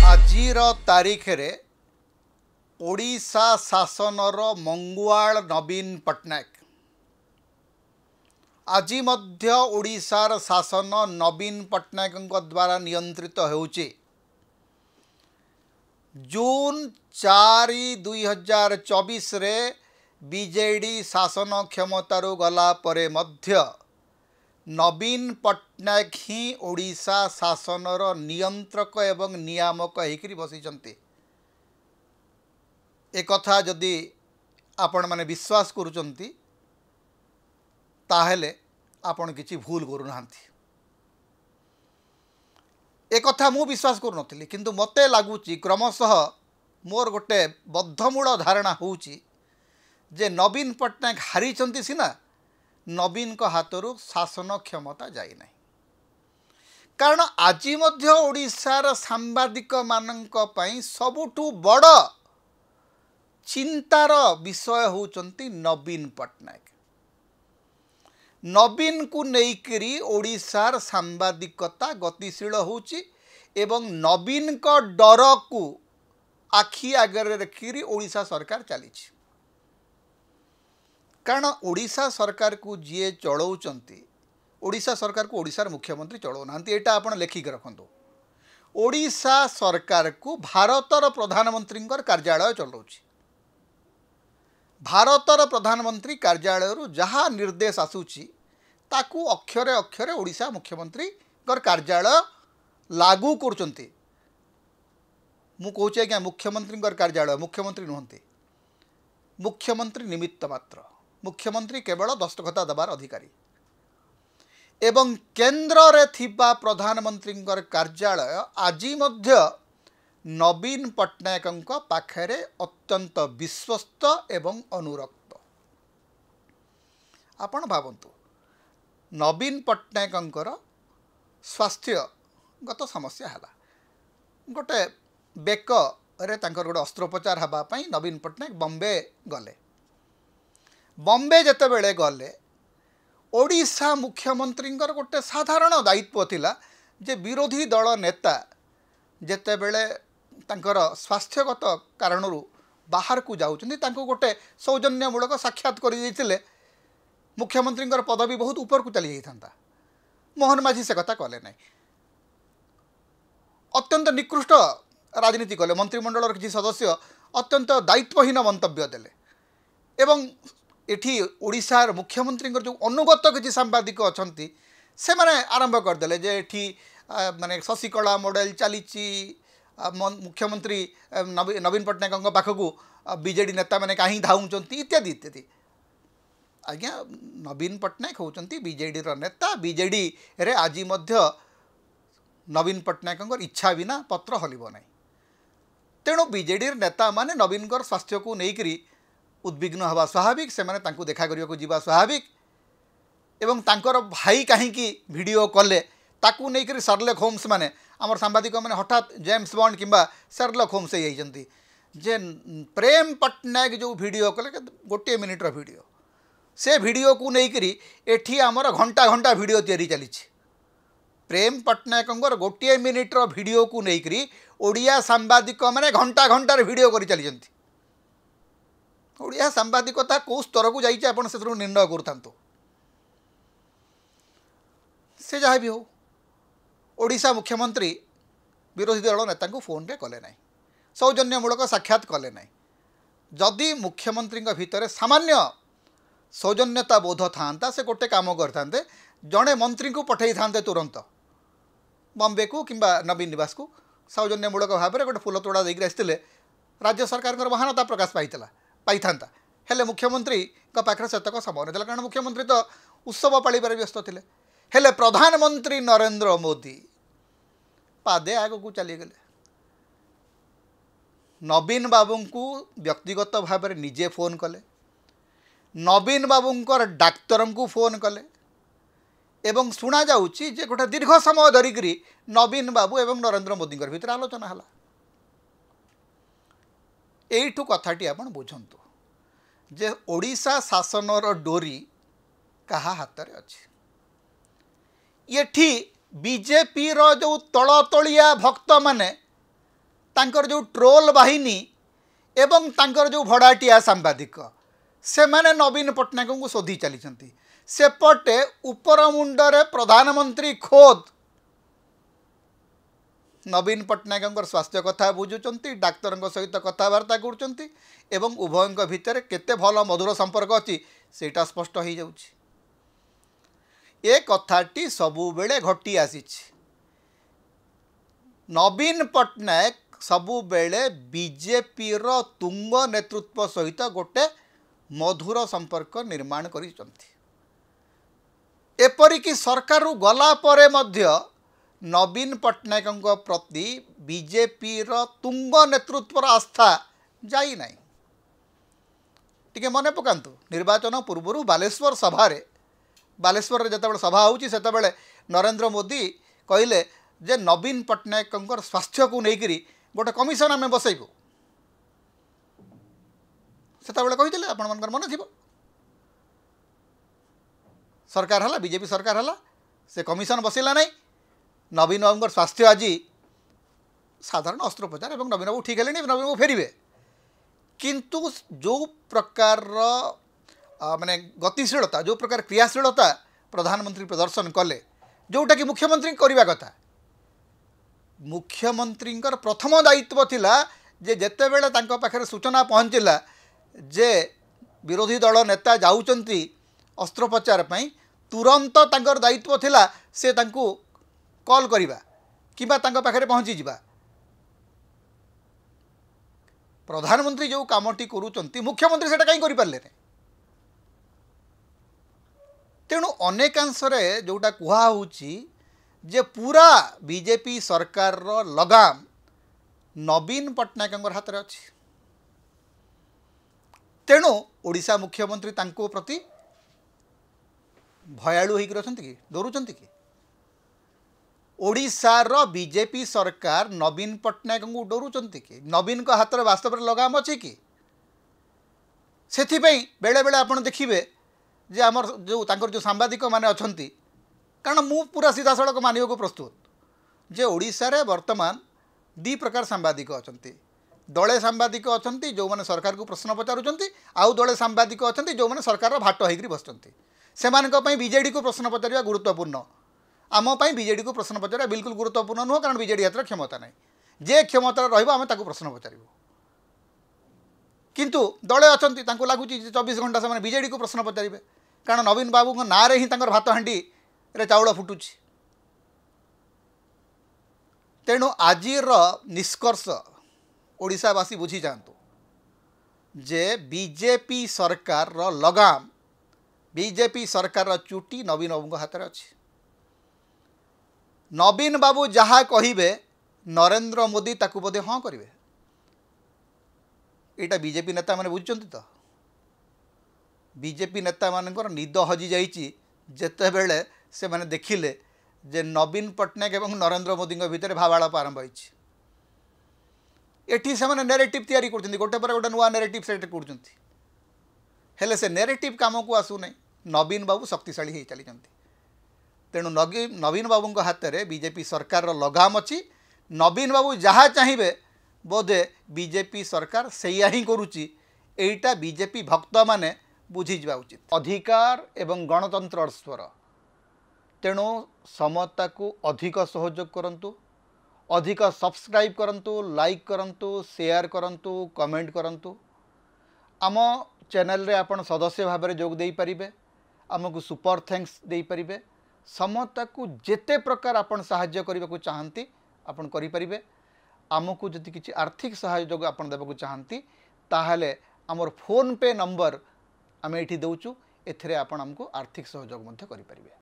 आजिर तारीख रे ओडिशा शासनर मंगुआल नवीन पट्टनायक आज मध्य ओडिशार शासन नवीन पट्टनायक द्वारा नियंत्रित होउचे। जून 4 2024 रे बीजेडी शासन क्षमतारू गला परे मध्य नवीन पट्टनायक ही ओडिशा शासनर नियंत्रक एवं नियामक होकर बसिचंती। एक कथा जदि आपण माने विश्वास करूचंती ताहेले आपण किछि भूल करू नाहंती। एक कथा मु विश्वास करू नथिली, किंतु मते लागुची क्रमशः मोर गोटे बद्धमूल धारणा होउची जे नवीन पट्टनायक हारिचंती सिना नवीन को हाथरू शासन क्षमता जाई नहीं। कारण आज मध्य ओडिशार सांबादिक मानक पई सबुठु बड़ चिंतार विषय होउचंती नवीन पट्टनायक। नवीन को नेइकरी ओडिशार सांबादिकता गतिशील होउची एवं नवीन को डर को आखि आगे रखिरी ओडिशा सरकार चलीची। कारण ओडिशा सरकार को जी चलाउचंती, ओडिशा सरकार को ओडिशार मुख्यमंत्री चलाउनांती। एटा आपण लेखिक रखंतु। ओडिशा सरकार को भारतर प्रधानमंत्री कार्यालय चलाउची। भारतर प्रधानमंत्री कार्यालय जहाँ निर्देश आसूची ताकू अक्षरे अक्षरे ओडिशा मुख्यमंत्री कार्यालय लागू करुचंती। मु कहूँ आज्ञा मुख्यमंत्री कार्यालय मुख्यमंत्री नुहंती, मुख्यमंत्री निमित्त मात्र। मुख्यमंत्री केवल दस्तखत देवार अधिकारी एवं केंद्र रे थिबा प्रधानमंत्री कार्यालय आज मध्य नवीन पट्टनायक पाखरे अत्यंत विश्वस्त एवं अनुरक्त। आपण भावंतु नवीन पट्टनायक स्वास्थ्यगत समस्या है, गोटे बेक रे तांकर गोटे अस्त्रोपचार हाँवाई नवीन पट्टनायक बॉम्बे गले। बॉम्बे जेते बेले गले ओडिशा मुख्यमंत्री गोटे साधारण दायित्व थिला जे विरोधी दल नेता जेते बेले तांकर स्वास्थ्यगत कारणरू बाहर को जाउछन्ती तांको गोटे सौजन्यमूलक साक्षात कर देइथिले मुख्यमंत्री पदवी बहुत ऊपर को चली जाइथांता। मोहन माझी से कथा कले नहीं। अत्यंत निकृष्ट राजनीति कले। मंत्रिमंडल किसी सदस्य अत्यंत दायित्वहीन मंतव्य देले एवं एठी ओडिशार मुख्यमंत्री जो अनुगत किसी सांबादिक अछंती से माने आरंभ करदेले जे एठी माने शशिकला मॉडल चलीची। मुख्यमंत्री नवीन पट्टनायक पाखकू बीजेडी नेता मैंने कहीं धाउंचंती इत्यादि इत्यादि। आज्ञा नवीन पट्टनायक होउचंती बीजेडी रो नेता। बीजेडी रे आज मध्य नवीन पट्टनायक इच्छा बिना पत्र हलिबो नहीं। तेणु बीजेडी नेता माने नवीन स्वास्थ्य को लेकर उद्विग्न हवा स्वाभाविक। से माने तांको देखा करिया को जीवा स्वाभाविक एवं तांकर भाई कहीं वीडियो कले ताकू नहीं शार्लक होम्स माने आमर सांबादिक मैंने हठात जेम्स बॉन्ड किंबा शार्लक होम्स होती जे प्रेम पट्टनायक जो वीडियो कले गोटे मिनिट्र वीडियो से वीडियो को लेकर एठी आमर घंटा घंटा वीडियो तैयारी चली। प्रेम पट्टनायक गोटे मिनिट्र वीडियो को लेकर ओडिया सांबादिक मैंने घंटा घंटार वीडियो कर चली। ओडिया सांबादिकता कौ स्तर को जाइए आप निर्णय करूँ। से जहाँ भी हो ओडिशा मुख्यमंत्री विरोधी दल नेता को फोन रे कले नहीं, सौजन्यमूलक साक्षात कले नहीं। जदि मुख्यमंत्री भितर सामान्य सौजन्यता बोध था से गोटे काम करते जड़े मंत्री को पठे था तुरंत बॉम्बे को किंबा नवीन निवास को सौजन्यमूलक भाव में गोटे फूल तोड़ा देकर आसते राज्य सरकार महानता प्रकाश पाई था। हेले मुख्यमंत्री पाखे सेतक समय ना कारण मुख्यमंत्री तो उत्सव पालिबार व्यस्त थे। हेले प्रधानमंत्री नरेंद्र मोदी पादे आग को चलीगले। नवीन बाबू को व्यक्तिगत भाव में निजे फोन कले, नवीन बाबूंकर डाक्तर को फोन कले एवं शुणा जाउची जे गोटे दीर्घ समय धरिकी नवीन बाबू एवं नरेंद्र मोदी भीतर आलोचना है। एठू कथाटी आपण बुझंतु जे ओडिशा शासनर डोरी कहा हाथ रे अछि। एठी बीजेपी रो जो तलतलिया भक्त माने तांकर जो ट्रोल बाहिनी एवं तांकर जो भड़ाटिया सांबादिक से माने नवीन पट्टनायक को शोधी चली सेपटे उपर मुंडरे प्रधानमंत्री खोद नवीन पट्टनायक स्वास्थ्य कथा बुझुंट डाक्तर सहित कथबार्ता कर उभयों भितर केते भल मधुर संपर्क अच्छी सेटा स्पष्ट हो जाउछि। ए कथाटी सबुबेले घटी आसी नवीन पट्टनायक सबुबेले बीजेपी रो तुंग नेतृत्व सहित गोटे मधुर संपर्क निर्माण करिसंती। एपरिकी सरकार गला परे मध्य नवीन पट्टनायक प्रति बीजेपी रो तुंग नेतृत्वर आस्था जाई नाही। टिके मने पकांतु निर्वाचन पूर्व बालेश्वर सभारे बालेश्वर जिते सभा होची सेतेबेले नरेंद्र मोदी कहले जे नवीन पट्टनायक स्वास्थ्य को लेकर गोटे कमिशन आम बसैबू सेतेबेले कहिथिले आपण मनकर मन थिबो सरकार हला बीजेपी सरकार हला से कमिशन बसैला नहीं नवीन बाबू स्वास्थ्य आज साधारण अस्त्रोपचार और नवीन बाबू ठीक है नवीन बाबू फेरवे किंतु जो प्रकार माने गतिशीलता जो प्रकार क्रियाशीलता प्रधानमंत्री प्रदर्शन कले जोटा कि मुख्यमंत्री करवा कथा मुख्यमंत्री प्रथम दायित्व थिला जे जेते बेले तांको पाखरे सूचना पहुँचला जे विरोधी दल नेता जाउचंती अस्त्रोपचार पई तुरंत तांकर दायित्व थिला से तांको कॉल करिबा किबा तांको पाखरे पहुँची जिबा प्रधानमंत्री जो कामटी करूचंती मुख्यमंत्री सेटा कहीं करि पारले नै तेणु अनेकांशरे जोटा कुहा होउची जे पूरा बीजेपी सरकार रो लगाम नवीन पट्टनायक हाथ में अच्छी तेणु ओडिशा मुख्यमंत्री तांको प्रति भयालु होकर अच्छा कि डरुंच कि ओडिशार बीजेपी सरकार नवीन पट्टनायक को डरुंच कि नवीन को हाथ में वास्तव में लगाम अच्छी कि से बेले बेले आप देखिए जे आमर जो सांबादिक माने अछंती कारण मु पूरा सीधा सड़क मानिया को प्रस्तुत जे ओडिशा रे वर्तमान दी प्रकार सांबादिक अछंती दले सांबादिक अछंती जो माने सरकार को प्रश्न पचारुचंती आउ दले सांबादिक अछंती जो माने सरकार रो भाट होइकरी बसचंती सेमानक पई बीजेडी को प्रश्न पचारिया गुरुत्वपूर्ण आम पई बीजेडी को प्रश्न पचारिया बिल्कुल गुरुत्वपूर्ण नुह कारण बीजेडी हाथ क्षमता नहीं जे क्षमता रहिबो आमे ताको प्रश्न पचारिबो किंतु दले अछंती तांको लागुची 24 घंटा से बीजेडी को प्रश्न पचारिबे कारण नवीन बाबू ना रे ही तांकर भात हांडी रे चाउल फुटुची तेणु आजिर निष्कर्ष ओडिशावासी बुझी जातु जे बीजेपी सरकार रो लगाम बीजेपी सरकार रो चुटी नवीन बाबू हाथ में अच्छी नवीन बाबू जहाँ कहिबे नरेंद्र मोदी ताकू बोधे हाँ करेंगे यहाँ बीजेपी नेता माने बुझुचंती तो बीजेपी नेता मानकर निद हजि जाइए जेते बेले से माने देखिले जे नवीन पट्टनायक एवं नरेंद्र मोदी भितर भावालाप आरंभ होइछि एठी से माने नैरेटिव तैयारी करछन्ती गोटे पर गोटे नुआ नैरेटिव सेट करछन्ती हेले से नैरेटिव काम को आसु नहीं नवीन बाबू शक्तिशाली हो चली तेणु नवीन बाबू हाथ में बीजेपी सरकार लगाम अच्छी नवीन बाबू जहाँ चाहिए बोधे बीजेपी सरकार सैया ही करुच्ची एटा बीजेपी भक्त माने बुझीजा उचित अधिकार एवं गणतंत्र स्वर तेणु समता को अधिक सहयोग करंतु अधिक सब्सक्राइब करंतु लाइक करंतु शेयर करंतु कमेंट करंतु आम चैनल रे आपण सदस्य भाव में जोग दे पारिबे आमको सुपर थैंक्स दे पारिबे समता को जेते प्रकार आपण सहाय्य करने को चाहती आपण करि परिबे आमको जदि किछि आर्थिक सहयोग आपण देबा को चाहती ताहले हमर फोन पे नंबर आम ये दौचु एथिरे आपण हमको आर्थिक सहयोग मध्य करि परिबे।